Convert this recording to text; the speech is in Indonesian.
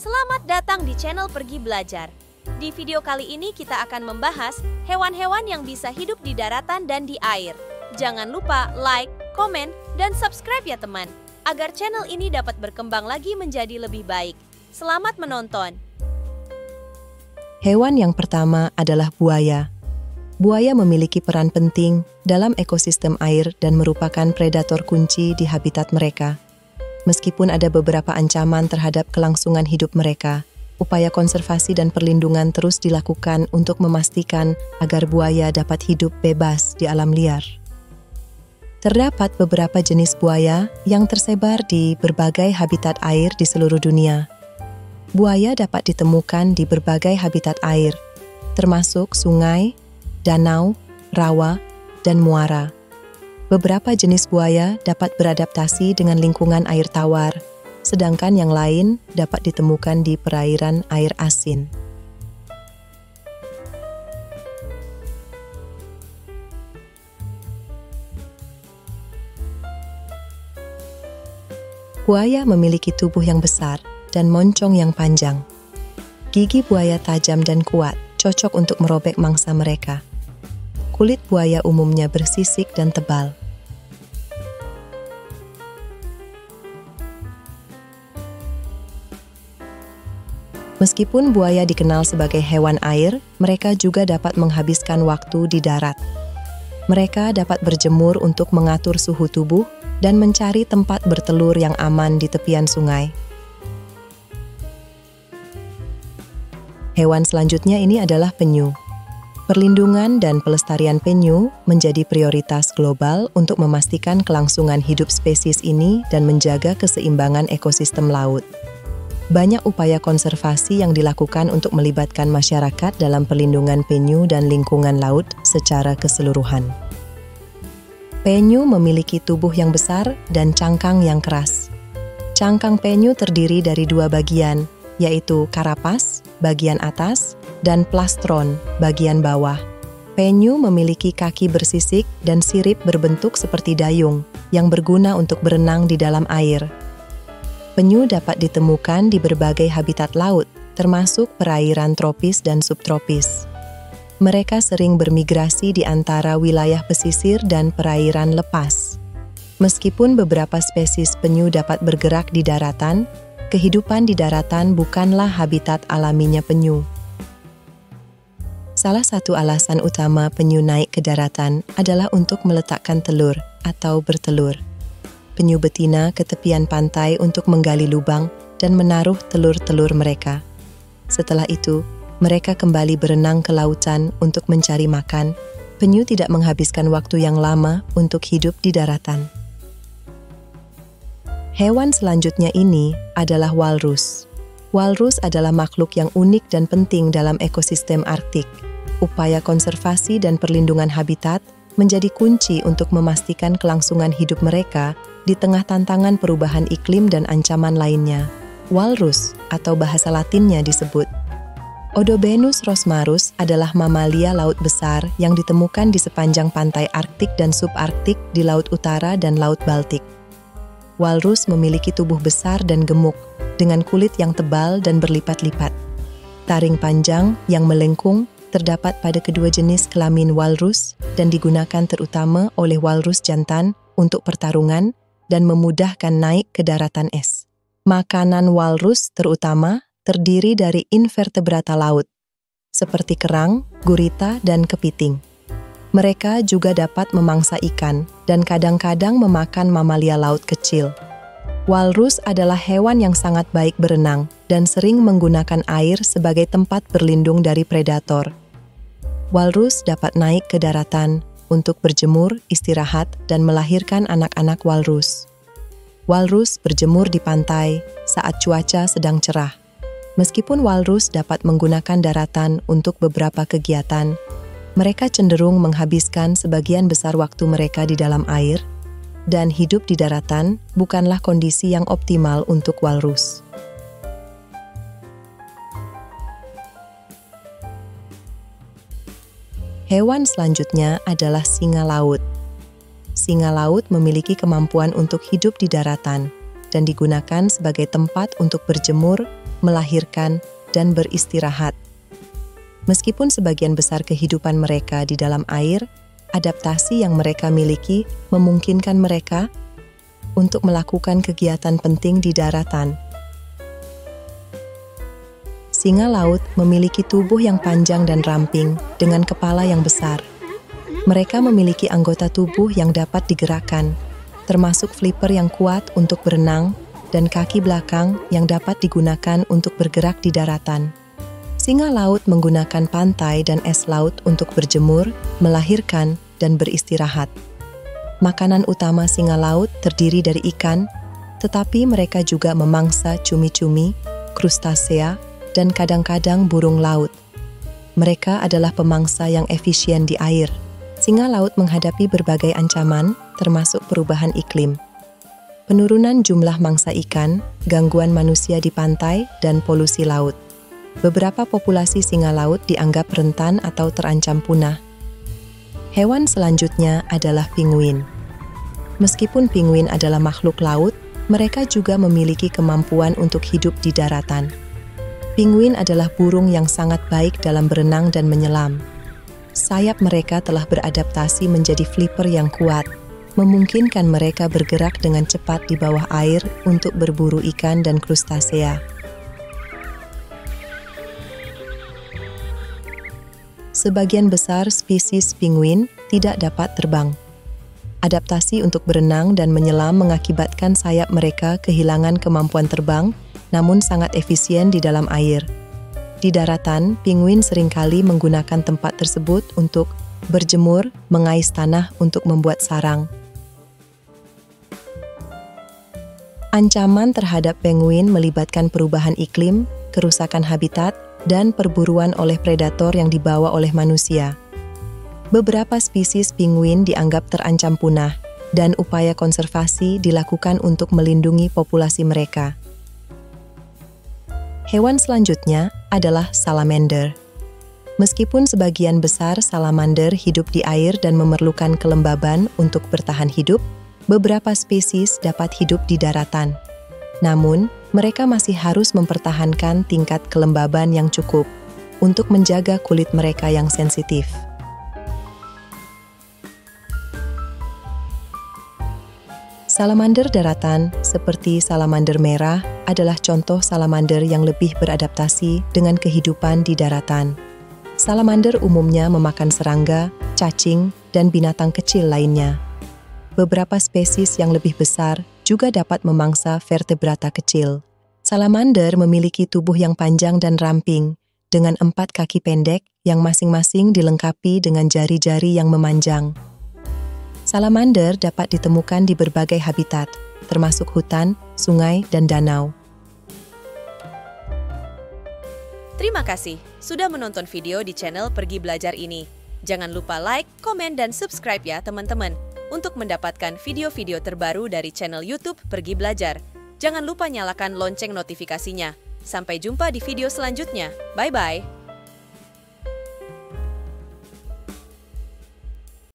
Selamat datang di channel Pergi Belajar. Di video kali ini kita akan membahas hewan-hewan yang bisa hidup di daratan dan di air. Jangan lupa like, komen, dan subscribe ya teman, agar channel ini dapat berkembang lagi menjadi lebih baik. Selamat menonton. Hewan yang pertama adalah buaya. Buaya memiliki peran penting dalam ekosistem air dan merupakan predator kunci di habitat mereka. Meskipun ada beberapa ancaman terhadap kelangsungan hidup mereka, upaya konservasi dan perlindungan terus dilakukan untuk memastikan agar buaya dapat hidup bebas di alam liar. Terdapat beberapa jenis buaya yang tersebar di berbagai habitat air di seluruh dunia. Buaya dapat ditemukan di berbagai habitat air, termasuk sungai, danau, rawa, dan muara. Beberapa jenis buaya dapat beradaptasi dengan lingkungan air tawar, sedangkan yang lain dapat ditemukan di perairan air asin. Buaya memiliki tubuh yang besar dan moncong yang panjang. Gigi buaya tajam dan kuat, cocok untuk merobek mangsa mereka. Kulit buaya umumnya bersisik dan tebal. Meskipun buaya dikenal sebagai hewan air, mereka juga dapat menghabiskan waktu di darat. Mereka dapat berjemur untuk mengatur suhu tubuh dan mencari tempat bertelur yang aman di tepian sungai. Hewan selanjutnya ini adalah penyu. Perlindungan dan pelestarian penyu menjadi prioritas global untuk memastikan kelangsungan hidup spesies ini dan menjaga keseimbangan ekosistem laut. Banyak upaya konservasi yang dilakukan untuk melibatkan masyarakat dalam perlindungan penyu dan lingkungan laut secara keseluruhan. Penyu memiliki tubuh yang besar dan cangkang yang keras. Cangkang penyu terdiri dari dua bagian, yaitu karapas, bagian atas, dan plastron, bagian bawah. Penyu memiliki kaki bersisik dan sirip berbentuk seperti dayung yang berguna untuk berenang di dalam air. Penyu dapat ditemukan di berbagai habitat laut, termasuk perairan tropis dan subtropis. Mereka sering bermigrasi di antara wilayah pesisir dan perairan lepas. Meskipun beberapa spesies penyu dapat bergerak di daratan, kehidupan di daratan bukanlah habitat alaminya penyu. Salah satu alasan utama penyu naik ke daratan adalah untuk meletakkan telur atau bertelur. Penyu betina ke tepian pantai untuk menggali lubang dan menaruh telur-telur mereka. Setelah itu, mereka kembali berenang ke lautan untuk mencari makan. Penyu tidak menghabiskan waktu yang lama untuk hidup di daratan. Hewan selanjutnya ini adalah walrus. Walrus adalah makhluk yang unik dan penting dalam ekosistem Arktik. Upaya konservasi dan perlindungan habitat menjadi kunci untuk memastikan kelangsungan hidup mereka di tengah tantangan perubahan iklim dan ancaman lainnya. Walrus, atau bahasa Latinnya disebut Odobenus rosmarus, adalah mamalia laut besar yang ditemukan di sepanjang pantai Arktik dan subarktik di Laut Utara dan Laut Baltik. Walrus memiliki tubuh besar dan gemuk, dengan kulit yang tebal dan berlipat-lipat. Taring panjang yang melengkung terdapat pada kedua jenis kelamin walrus dan digunakan terutama oleh walrus jantan untuk pertarungan dan memudahkan naik ke daratan es. Makanan walrus terutama terdiri dari invertebrata laut, seperti kerang, gurita, dan kepiting. Mereka juga dapat memangsa ikan dan kadang-kadang memakan mamalia laut kecil. Walrus adalah hewan yang sangat baik berenang dan sering menggunakan air sebagai tempat berlindung dari predator. Walrus dapat naik ke daratan untuk berjemur, istirahat, dan melahirkan anak-anak walrus. Walrus berjemur di pantai saat cuaca sedang cerah. Meskipun walrus dapat menggunakan daratan untuk beberapa kegiatan, mereka cenderung menghabiskan sebagian besar waktu mereka di dalam air, dan hidup di daratan bukanlah kondisi yang optimal untuk walrus. Hewan selanjutnya adalah singa laut. Singa laut memiliki kemampuan untuk hidup di daratan dan digunakan sebagai tempat untuk berjemur melahirkan, dan beristirahat. Meskipun sebagian besar kehidupan mereka di dalam air, adaptasi yang mereka miliki memungkinkan mereka untuk melakukan kegiatan penting di daratan. Singa laut memiliki tubuh yang panjang dan ramping dengan kepala yang besar. Mereka memiliki anggota tubuh yang dapat digerakkan, termasuk flipper yang kuat untuk berenang dan kaki belakang yang dapat digunakan untuk bergerak di daratan. Singa laut menggunakan pantai dan es laut untuk berjemur, melahirkan, dan beristirahat. Makanan utama singa laut terdiri dari ikan, tetapi mereka juga memangsa cumi-cumi, krustasea, dan kadang-kadang burung laut. Mereka adalah pemangsa yang efisien di air. Singa laut menghadapi berbagai ancaman, termasuk perubahan iklim, penurunan jumlah mangsa ikan, gangguan manusia di pantai, dan polusi laut. Beberapa populasi singa laut dianggap rentan atau terancam punah. Hewan selanjutnya adalah penguin. Meskipun penguin adalah makhluk laut, mereka juga memiliki kemampuan untuk hidup di daratan. Penguin adalah burung yang sangat baik dalam berenang dan menyelam. Sayap mereka telah beradaptasi menjadi flipper yang kuat, memungkinkan mereka bergerak dengan cepat di bawah air untuk berburu ikan dan krustasea. Sebagian besar spesies penguin tidak dapat terbang. Adaptasi untuk berenang dan menyelam mengakibatkan sayap mereka kehilangan kemampuan terbang, namun sangat efisien di dalam air. Di daratan, penguin seringkali menggunakan tempat tersebut untuk berjemur, mengais tanah untuk membuat sarang. Ancaman terhadap penguin melibatkan perubahan iklim, kerusakan habitat, dan perburuan oleh predator yang dibawa oleh manusia. Beberapa spesies penguin dianggap terancam punah, dan upaya konservasi dilakukan untuk melindungi populasi mereka. Hewan selanjutnya adalah salamander. Meskipun sebagian besar salamander hidup di air dan memerlukan kelembaban untuk bertahan hidup, beberapa spesies dapat hidup di daratan. Namun, mereka masih harus mempertahankan tingkat kelembaban yang cukup untuk menjaga kulit mereka yang sensitif. Salamander daratan, seperti salamander merah, adalah contoh salamander yang lebih beradaptasi dengan kehidupan di daratan. Salamander umumnya memakan serangga, cacing, dan binatang kecil lainnya. Beberapa spesies yang lebih besar juga dapat memangsa vertebrata kecil. Salamander memiliki tubuh yang panjang dan ramping, dengan 4 kaki pendek yang masing-masing dilengkapi dengan jari-jari yang memanjang. Salamander dapat ditemukan di berbagai habitat, termasuk hutan, sungai, dan danau. Terima kasih sudah menonton video di channel Pergi Belajar ini. Jangan lupa like, komen, dan subscribe ya teman-teman, untuk mendapatkan video-video terbaru dari channel YouTube Pergi Belajar. Jangan lupa nyalakan lonceng notifikasinya. Sampai jumpa di video selanjutnya. Bye-bye.